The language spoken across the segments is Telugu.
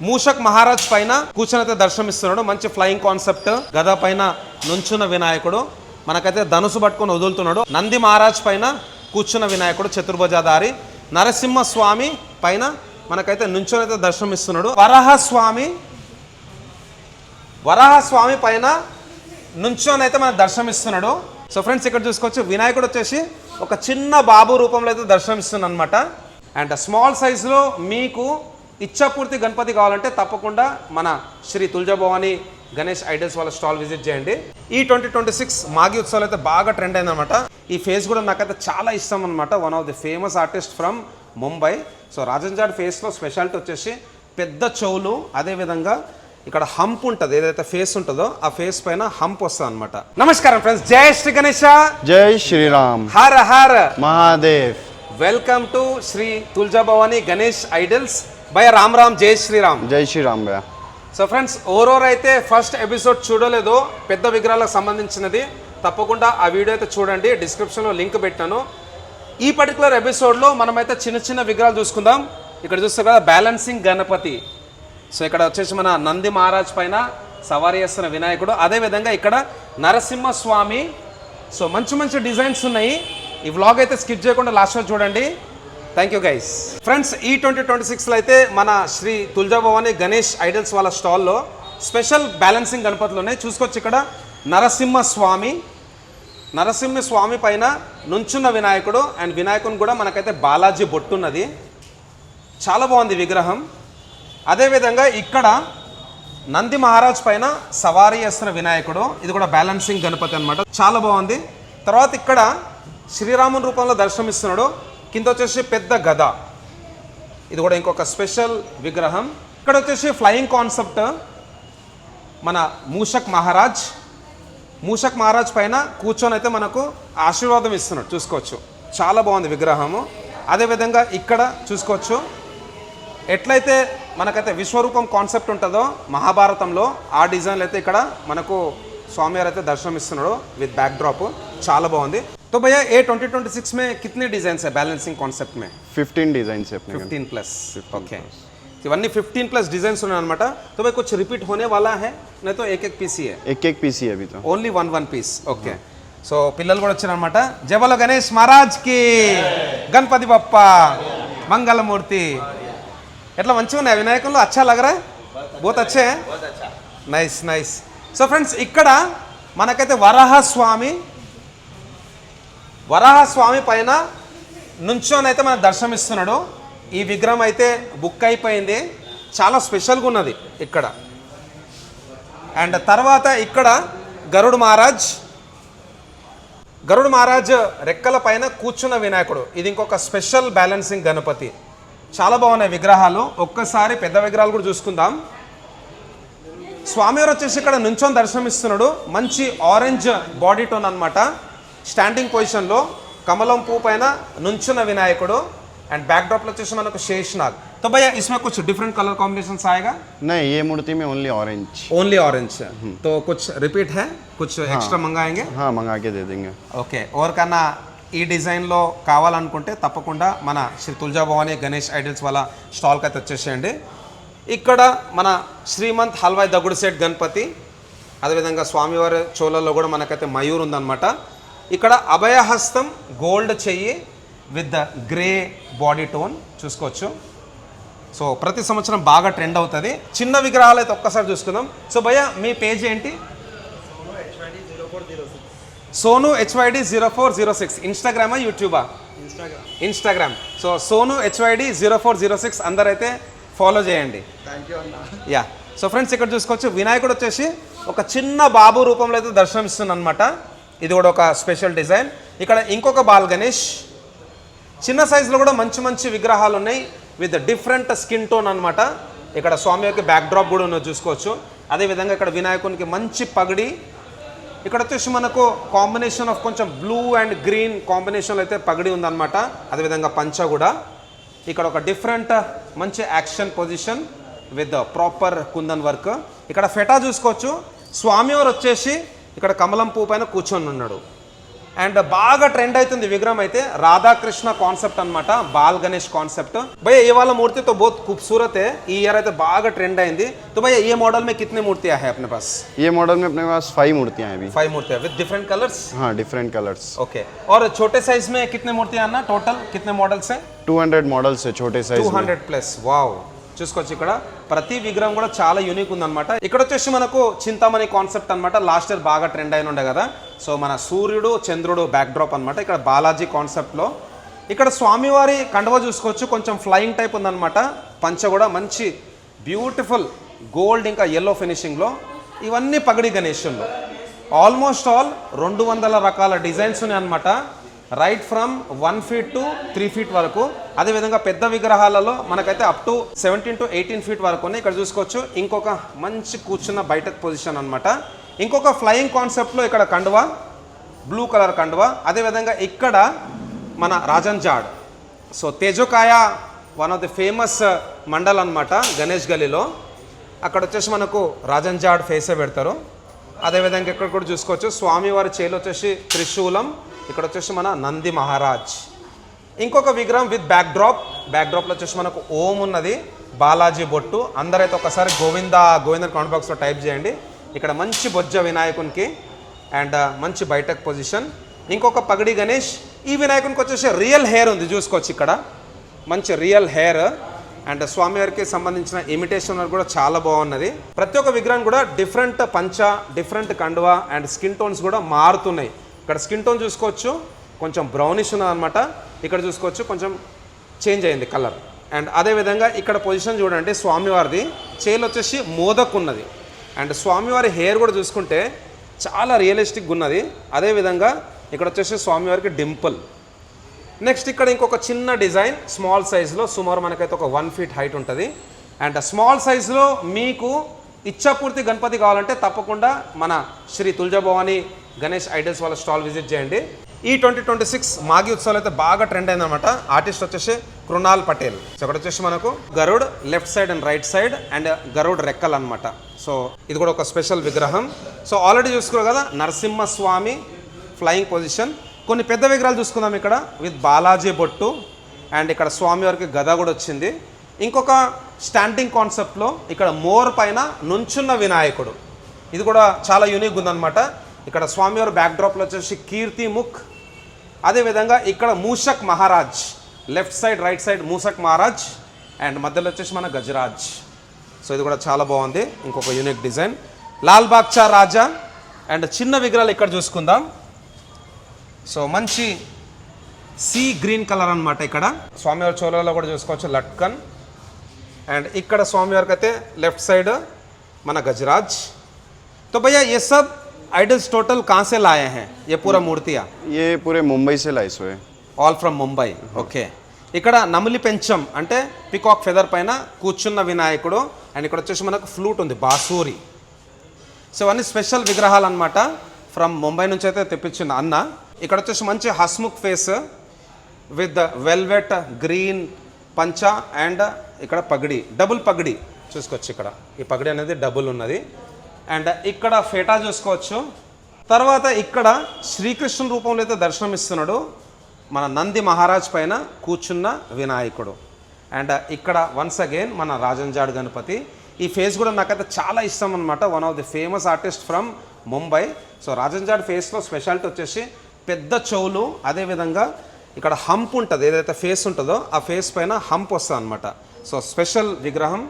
మూషక్ మహారాజ్ పైన కూర్చొని అయితే దర్శనమిస్తున్నాడు. మంచి ఫ్లయింగ్ కాన్సెప్ట్. గద పైన నుంచున్న వినాయకుడు మనకైతే ధనుసు పట్టుకొని వదులుతున్నాడు. నంది మహారాజ్ పైన కూర్చున్న వినాయకుడు చతుర్భుజధారి. నరసింహస్వామి పైన మనకైతే నుంచొని అయితే దర్శనమిస్తున్నాడు. వరాహస్వామి పైన నుంచొని అయితే మనకు దర్శనమిస్తున్నాడు. సో ఫ్రెండ్స్ ఇక్కడ చూసుకోవచ్చు వినాయకుడు వచ్చేసి ఒక చిన్న బాబు రూపంలో అయితే దర్శనమిస్తున్నాడు అనమాట. అండ్ స్మాల్ సైజులో మీకు ఇచ్ఛాపూర్తి గణపతి కావాలంటే తప్పకుండా మన శ్రీ తుల్జాభవాని గణేష్ ఐడల్స్ వాళ్ళ స్టాల్ విజిట్ చేయండి. ఈ 2026 మాఘీ ఉత్సవాలు అయితే బాగా ట్రెండ్ అయిందనమాట. ఈ ఫేస్ కూడా నాకైతే చాలా ఇష్టం అనమాట. One of the famous artist from Mumbai. So Rajan Jad ఫేస్లో స్పెషాలిటీ వచ్చేసి పెద్ద చెవులు, అదేవిధంగా ఇక్కడ హంప్ ఉంటుంది, ఏదైతే ఫేస్ ఉంటుందో ఆ ఫేస్ పైన హంప్ వస్తుంది అనమాట. నమస్కారం ఫ్రెండ్స్, జై శ్రీ గణేష, జై Shriram, Hara Hara Mahadev. Welcome to Shri Tuljabhavani Ganesh idols భయ రామ్ రామ్, జై శ్రీరామ్. జై శ్రీరామ్ భయ. సో ఫ్రెండ్స్, ఓవరైతే ఫస్ట్ ఎపిసోడ్ చూడలేదో పెద్ద విగ్రహాలకు సంబంధించినది తప్పకుండా ఆ వీడియో అయితే చూడండి. డిస్క్రిప్షన్లో లింక్ పెట్టాను. ఈ పర్టికులర్ ఎపిసోడ్లో మనమైతే చిన్న చిన్న విగ్రహాలు చూసుకుందాం. ఇక్కడ చూస్తే కదా బ్యాలెన్సింగ్ గణపతి. సో ఇక్కడ వచ్చేసి మన నంది మహారాజ్ పైన సవారీ చేస్తున్న వినాయకుడు, అదేవిధంగా ఇక్కడ నరసింహస్వామి. సో మంచి మంచి డిజైన్స్ ఉన్నాయి. ఈ వ్లాగ్ అయితే స్కిప్ చేయకుండా లాస్ట్లో చూడండి. Thank you guys. ఫ్రెండ్స్, ఈ 2026లో అయితే మన శ్రీ తుల్జాభవాని గణేష్ ఐడల్స్ వాళ్ళ స్టాల్లో స్పెషల్ బ్యాలెన్సింగ్ గణపతులు ఉన్నాయి. చూసుకోవచ్చు ఇక్కడ నరసింహస్వామి పైన నుంచున్న వినాయకుడు. అండ్ వినాయకుని కూడా మనకైతే బాలాజీ బొట్టున్నది. చాలా బాగుంది విగ్రహం. అదేవిధంగా ఇక్కడ నంది మహారాజ్ పైన సవారీ చేస్తున్న వినాయకుడు. ఇది కూడా బ్యాలెన్సింగ్ గణపతి అనమాట. చాలా బాగుంది. తర్వాత ఇక్కడ శ్రీరాముని రూపంలో దర్శనమిస్తున్నాడు. కింద వచ్చేసి పెద్ద గద. ఇది కూడా ఇంకొక స్పెషల్ విగ్రహం. ఇక్కడ వచ్చేసి ఫ్లయింగ్ కాన్సెప్ట్ మన మూషక్ మహారాజ్ పైన కూర్చొని అయితే మనకు ఆశీర్వాదం ఇస్తున్నాడు. చూసుకోవచ్చు, చాలా బాగుంది విగ్రహము. అదేవిధంగా ఇక్కడ చూసుకోవచ్చు ఎట్లయితే మనకైతే విశ్వరూపం కాన్సెప్ట్ ఉంటుందో మహాభారతంలో ఆ డిజైన్లు అయితే ఇక్కడ మనకు స్వామివారు అయితే దర్శనమిస్తున్నాడు విత్ బ్యాక్ డ్రాప్. చాలా బాగుంది. तो भैया ये 2026 में कितने डिजाइन है बैलेंसिंग कॉन्सेप्ट में? 15 डिजाइन है अपने 15 प्लस. ओके, इवన్నీ 15 प्लस डिजाइन्स ఉన్నాయి అన్నమాట. तो भाई कुछ रिपीट होने वाला है? नहीं तो एक पीस ही है. एक पीस ही है अभी तो. Only one piece. Okay. So పిల్లలు కూడా వచ్చారు అన్నమాట. జబల గణేష్ మహారాజ్ కి, గణపతి బప్ప మంగళమూర్తి. ఎట్లా మంచిగా ఉన్నాయి వినాయకులు. అచ్చా లగరా, బహుత్ అచ్చే. Nice nice. సో ఫ్రెండ్స్, ఇక్కడ మనకైతే వరాహస్వామి పైన నుంచొని అయితే మనకు దర్శనమిస్తున్నాడు. ఈ విగ్రహం అయితే బుక్ అయిపోయింది. చాలా స్పెషల్గా ఉన్నది ఇక్కడ. అండ్ తర్వాత ఇక్కడ గరుడు మహారాజ్ రెక్కల పైన కూర్చున్న వినాయకుడు. ఇది ఇంకొక స్పెషల్ బ్యాలెన్సింగ్ గణపతి. చాలా బాగున్నాయి విగ్రహాలు. ఒక్కసారి పెద్ద విగ్రహాలు కూడా చూసుకుందాం. స్వామివారు వచ్చేసి ఇక్కడ నుంచొని దర్శనమిస్తున్నాడు. మంచి ఆరెంజ్ బాడీ టోన్ అనమాట. స్టాండింగ్ పొజిషన్లో కమలం పువ్వు పైన నుంచున్న వినాయకుడు. అండ్ बैक ड्रॉप వచ్చేసి మనకు शेषनाग. तो भैया इसमें कुछ डिफरेंट कलर कॉम्बिनेशंस आएगा? नहीं, ये मूर्ति में ओनली ऑरेंज. तो कुछ रिपीट है, कुछ एक्स्ट्रा मंगाएंगे? हाँ, मंगा के दे देंगे. ఓకే, ఎవరికన్నా ఈ డిజైన్లో కావాలనుకుంటే తప్పకుండా మన శ్రీ తుల్జాభవాని గణేష్ ఐడల్స్ వాళ్ళ స్టాల్కి అయితే వచ్చేసేయండి. ఇక్కడ మన శ్రీమంత్ హల్వాయ్ దగుడు సెట్ గణపతి. అదేవిధంగా స్వామివారి చోళల్లో కూడా మనకైతే మయూర్ ఉందన్నమాట. ఇక్కడ అభయహస్తం గోల్డ్ చెయ్యి with the grey body tone చూసుకోవచ్చు. సో ప్రతి సంవత్సరం బాగా ట్రెండ్ అవుతుంది. చిన్న విగ్రహాలు అయితే ఒక్కసారి చూసుకుందాం. సో భయ్య, మీ పేజ్ ఏంటి? సోను HYD 0406. ఇన్స్టాగ్రామా, యూట్యూబా? ఇన్స్టాగ్రామ్. సో సోను HYD 0406 అందరైతే ఫాలో చేయండి. యా. సో ఫ్రెండ్స్, ఇక్కడ చూసుకోవచ్చు వినాయకుడు వచ్చేసి ఒక చిన్న బాబు రూపంలో అయితే దర్శనమిస్తుంది అనమాట. ఇది కూడా ఒక స్పెషల్ డిజైన్. ఇక్కడ ఇంకొక బాల్ గణేష్ చిన్న సైజులో కూడా మంచి మంచి విగ్రహాలు ఉన్నాయి విత్ డిఫరెంట్ స్కిన్ టోన్ అనమాట. ఇక్కడ స్వామివారికి బ్యాక్ డ్రాప్ కూడా ఉన్నది చూసుకోవచ్చు. అదేవిధంగా ఇక్కడ వినాయకునికి మంచి పగడి. ఇక్కడ వచ్చేసి మనకు కాంబినేషన్ ఆఫ్ కొంచెం బ్లూ అండ్ గ్రీన్ కాంబినేషన్లో అయితే పగడి ఉందన్నమాట. అదేవిధంగా పంచ కూడా. ఇక్కడ ఒక డిఫరెంట్ మంచి action position with proper kundan work. ఇక్కడ ఫెటా చూసుకోవచ్చు. స్వామివారు వచ్చేసి ఇక్కడ కమలం పువ్వు పైన కూర్చొని ఉన్నాడు. అండ్ బాగా ట్రెండ్ అవుతుంది విగ్రహం అయితే రాధాకృష్ణ కాన్సెప్ట్ అన్నమాట, బాల్ గణేష్ కాన్सेप्ट भैया ये वाला मूर्ति तो बहुत खूबसूरत है, ఈ ఇయర్ అయితే బాగా ట్రెండ్ అయింది. तो भैया ये मॉडल में कितने मूर्तियां हैं अपने पास? ये मॉडल में अपने पास 5 मूर्तियां हैं अभी. 5 मूर्तियां विद डिफरेंट कलर्स. हाँ, डिफरेंट कलर्स. ओके. और छोटे साइज में कितने मूर्तियां आना, टोटल कितने मॉडल्स हैं? 200 मॉडल्स है छोटे साइज में. 200 प्लस. వావ్, చూసుకోవచ్చు ఇక్కడ ప్రతి విగ్రహం కూడా చాలా యూనిక్ ఉందన్నమాట. ఇక్కడ వచ్చేసి మనకు చింతామణి కాన్సెప్ట్ అన్నమాట, లాస్ట్ ఇయర్ బాగా ట్రెండ్ అయిన ఉండే కదా. సో మన సూర్యుడు చంద్రుడు బ్యాక్ డ్రాప్ అన్నమాట. ఇక్కడ బాలాజీ కాన్సెప్ట్లో ఇక్కడ స్వామివారి కండువ చూసుకోవచ్చు, కొంచెం ఫ్లయింగ్ టైప్ ఉందన్నమాట. పంచ కూడా మంచి బ్యూటిఫుల్ గోల్డ్ ఇంకా ఎల్లో ఫినిషింగ్లో. ఇవన్నీ పగడి గణేశుల్లో ఆల్మోస్ట్ ఆల్ 200 రకాల డిజైన్స్ ఉన్నాయి అన్నమాట. Right from 1 feet to 3 feet వరకు. అదేవిధంగా పెద్ద విగ్రహాలలో మనకైతే అప్ టు 17 to 18 ఫీట్ వరకు ఉన్నాయి. ఇక్కడ చూసుకోవచ్చు ఇంకొక మంచి కూర్చున్న బయటకు పొజిషన్ అన్నమాట. ఇంకొక ఫ్లయింగ్ కాన్సెప్ట్లో ఇక్కడ కండువా, బ్లూ కలర్ కండువా. అదేవిధంగా ఇక్కడ మన రాజన్ జాడ్. సో తేజోకాయ one of the famous mandal అన్నమాట గణేష్ గలీలో. అక్కడ వచ్చేసి మనకు రాజన్ జాడ్ ఫేసే పెడతారు. అదేవిధంగా ఇక్కడ కూడా చూసుకోవచ్చు స్వామివారి చేలు వచ్చేసి త్రిశూలం, ఇక్కడ వచ్చేసి మన నంది మహారాజ్. ఇంకొక విగ్రహం విత్ బ్యాక్ డ్రాప్లో వచ్చేసి మనకు ఓం ఉన్నది, బాలాజీ బొట్టు. అందరైతే ఒకసారి గోవింద కామెంట్ బాక్స్లో టైప్ చేయండి. ఇక్కడ మంచి బొజ్జ వినాయకునికి అండ్ మంచి బయటకు పొజిషన్. ఇంకొక పగడి గణేష్. ఈ వినాయకునికి వచ్చేసి రియల్ హెయిర్ ఉంది, చూసుకోవచ్చు ఇక్కడ మంచి రియల్ హెయిర్. అండ్ స్వామివారికి సంబంధించిన ఇమిటేషన్ కూడా చాలా బాగున్నది. ప్రతి ఒక్క విగ్రహం కూడా డిఫరెంట్ పంచ, డిఫరెంట్ కండువా అండ్ స్కిన్ టోన్స్ కూడా మారుతున్నాయి. ఇక్కడ స్కిన్ టోన్ చూసుకోవచ్చు కొంచెం బ్రౌనిష్ ఉన్నది అనమాట. ఇక్కడ చూసుకోవచ్చు కొంచెం చేంజ్ అయింది కలర్. అండ్ అదేవిధంగా ఇక్కడ పొజిషన్ చూడండి, స్వామివారిది చేలు వచ్చేసి మోదక్ ఉన్నది. అండ్ స్వామివారి హెయిర్ కూడా చూసుకుంటే చాలా రియలిస్టిక్గా ఉన్నది. అదేవిధంగా ఇక్కడ వచ్చేసి స్వామివారికి డింపుల్. నెక్స్ట్ ఇక్కడ ఇంకొక చిన్న డిజైన్ స్మాల్ సైజులో, సుమారు మనకైతే ఒక 1 ఫీట్ హైట్ ఉంటుంది. అండ్ స్మాల్ సైజులో మీకు ఇచ్చాపూర్తి గణపతి కావాలంటే తప్పకుండా మన శ్రీ తులజాభవాని గణేష్ ఐడల్స్ వాళ్ళ స్టాల్ విజిట్ చేయండి. ఈ 2026 మాఘీ ఉత్సవాలు అయితే బాగా ట్రెండ్ అయిందనమాట. ఆర్టిస్ట్ వచ్చేసి కృణాల్ పటేల్. సో ఇక్కడ వచ్చేసి మనకు Garud left side and right side and Garud రెక్కల్ అనమాట. సో ఇది కూడా ఒక స్పెషల్ విగ్రహం. సో ఆల్రెడీ చూసుకున్నారు కదా నరసింహస్వామి ఫ్లయింగ్ పొజిషన్. కొన్ని పెద్ద విగ్రహాలు చూసుకుందాం ఇక్కడ విత్ బాలాజీ బొట్టు. అండ్ ఇక్కడ స్వామివారికి గద కూడా వచ్చింది. ఇంకొక స్టాండింగ్ కాన్సెప్ట్లో ఇక్కడ మోర్ పైన నుంచున్న వినాయకుడు. ఇది కూడా చాలా యూనిక్ ఉందన్నమాట. ఇక్కడ స్వామివారి బ్యాక్ డ్రాప్లో వచ్చేసి కీర్తి ముఖ్. అదేవిధంగా ఇక్కడ Mushak Maharaj, left side right side Mushak Maharaj and మధ్యలో వచ్చేసి మన గజరాజ్. సో ఇది కూడా చాలా బాగుంది, ఇంకొక unique design. Lal Baugcha Raja. And చిన్న విగ్రహాలు ఇక్కడ చూసుకుందాం. సో మంచి సీ గ్రీన్ కలర్ అనమాట. ఇక్కడ స్వామివారి చోళలో కూడా చూసుకోవచ్చు లట్కన్. అండ్ ఇక్కడ స్వామివారికి అయితే లెఫ్ట్ సైడ్ మన గజరాజ్. तो भैया ये सब आइडल्स टोटल कहाँ से लाए हैं ये पूरा मूर्तियाँ? ये पूरे मुंबई से लाए हुए. All from Mumbai. ఓకే. ఇక్కడ నమిలి పెంచం అంటే పికాక్ ఫెదర్ పైన కూర్చున్న వినాయకుడు. అండ్ ఇక్కడ వచ్చేసి మనకు ఫ్లూట్ ఉంది, బాసూరి. సో అన్ని స్పెషల్ విగ్రహాలు అనమాట. ఫ్రమ్ ముంబై నుంచి అయితే తెప్పించిన అన్న. ఇక్కడ వచ్చేసి మంచి Hasmukh face with velvet green పంచ అండ్ ఇక్కడ పగడి, డబుల్ పగడి చూసుకోవచ్చు. ఇక్కడ ఈ పగడి అనేది డబుల్ ఉన్నది. అండ్ ఇక్కడ ఫేటా చూసుకోవచ్చు. తర్వాత ఇక్కడ శ్రీకృష్ణుని రూపంలో అయితే దర్శనం ఇస్తున్నాడు మన నంది మహారాజ్ పైన కూర్చున్న వినాయకుడు. అండ్ ఇక్కడ వన్స్ అగైన్ మన రాజంజాడ్ గణపతి. ఈ ఫేస్ కూడా నాకైతే చాలా ఇష్టం అనమాట. One of the famous artist from Mumbai. So రాజంజాడ్ ఫేస్లో స్పెషాలిటీ వచ్చేసి పెద్ద చెవులు, అదేవిధంగా ఇక్కడ హంప్ ఉంటుంది, ఏదైతే ఫేస్ ఉంటుందో ఆ ఫేస్ పైన హంప్ వస్తుంది అనమాట. సో స్పెషల్ విగ్రహం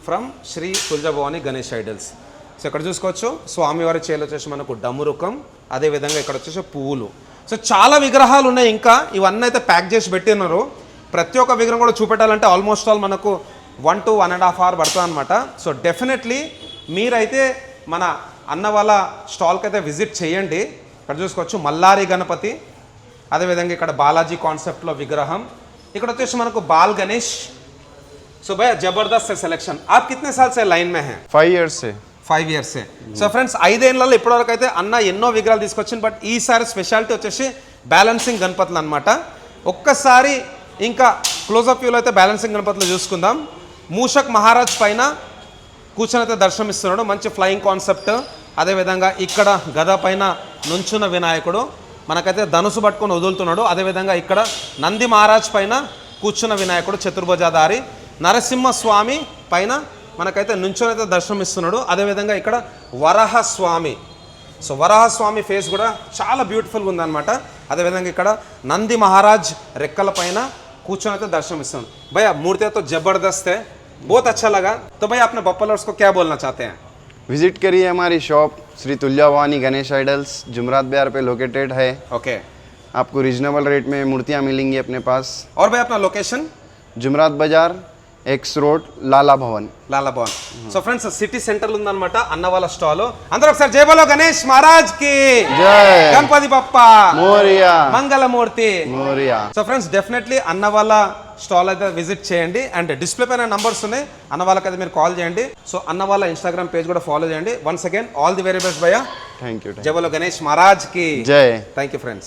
from Shri Tuljabhavani Ganesh idols. So ఇక్కడ చూసుకోవచ్చు స్వామివారి చేలు వచ్చేసి మనకు డమురుకం, అదేవిధంగా ఇక్కడ వచ్చేసి పువ్వులు. సో చాలా విగ్రహాలు ఉన్నాయి. ఇంకా ఇవన్నీ అయితే ప్యాక్ చేసి పెట్టినారు. ప్రతి ఒక్క విగ్రహం కూడా చూపెట్టాలంటే ఆల్మోస్ట్ ఆల్ మనకు 1 to 1.5 hours పడుతుంది అనమాట. సో డెఫినెట్లీ మీరైతే మన అన్న వాళ్ళ స్టాల్కి అయితే విజిట్ చేయండి. ఇక్కడ చూసుకోవచ్చు మల్లారి గణపతి, అదేవిధంగా ఇక్కడ బాలాజీ కాన్సెప్ట్లో విగ్రహం. ఇక్కడ వచ్చేసి మనకు బాల్ గణేష్. సో భయ్యా జబర్దస్త్ సెలెక్షన్. आप कितने साल से लाइन में हैं? 5 years से. 5 years से. సో ఫ్రెండ్స్ 5 ఏళ్లలో ఇప్పటివరకు అయితే అన్న ఎన్నో విగ్రహాలు తీసుకొచ్చింది. బట్ ఈసారి స్పెషాలిటీ వచ్చేసి బ్యాలెన్సింగ్ గణపతులు అనమాట. ఒక్కసారి ఇంకా క్లోజప్ వ్యూలో అయితే బ్యాలెన్సింగ్ గణపతులు చూసుకుందాం. మూషక్ మహారాజ్ పైన కూర్చొని అయితే దర్శనమిస్తున్నాడు, మంచి ఫ్లయింగ్ కాన్సెప్ట్. అదేవిధంగా ఇక్కడ గద పైన నుంచున్న వినాయకుడు. మనకైతే ధనుసు పట్టుకొని వదులుతున్నాడు. అదేవిధంగా ఇక్కడ నంది మహారాజ్ పైన కూర్చున్న వినాయకుడు చతుర్భుజాధారి, నరసింహస్వామి పైన మనకైతే నుంచొని అయితే దర్శనం ఇస్తున్నాడు. అదేవిధంగా ఇక్కడ వరాహస్వామి, సో వరాహస్వామి ఫేస్ కూడా చాలా బ్యూటిఫుల్గా ఉందన్నమాట. అదేవిధంగా ఇక్కడ నంది మహారాజ్ రెక్కల పైన కూర్చొని అయితే దర్శనం ఇస్తున్నాడు. భయ్యా मूर्तियाँ तो जबरदस्त है, बहुत अच्छा लगा. तो भैया अपने बप्पलर्स को क्या बोलना चाहते हैं? विजिट करिए हमारी शॉप श्री तुल्या भवानी गणेश आइडल्स, जुमरात बिहार पे लोकेटेड है. ओके. आपको रीजनेबल रेट में मूर्तियाँ मिलेंगी अपने पास. और भाई अपना लोकेशन? जुमरात बाजार, x road, Lala Bhavan. Lala Bhavan. So friends city centre ఉందన్నమాట అన్న వాళ్ళ స్టాల్. అందరూ ఒకసారి జై బోలో గణేష్ మహారాజ్ కి జై, Ganapati Bappa Morya, Mangalmurti. Morya. So friends definitely అన్న వాళ్ళ స్టాల్ అయితే విజిట్ చేయండి. అండ్ డిస్ప్లే పైన నంబర్స్ ఉన్నాయి, అన్న వాళ్ళకైతే మీరు కాల్ చేయండి. సో అన్న వాళ్ళ ఇన్స్టాగ్రామ్ పేజ్ కూడా ఫాలో చేయండి. Once again all the very best భయ్యా. Thank you. జై బోలో గణేష్ మహారాజ్ కి జై. Thank you friends.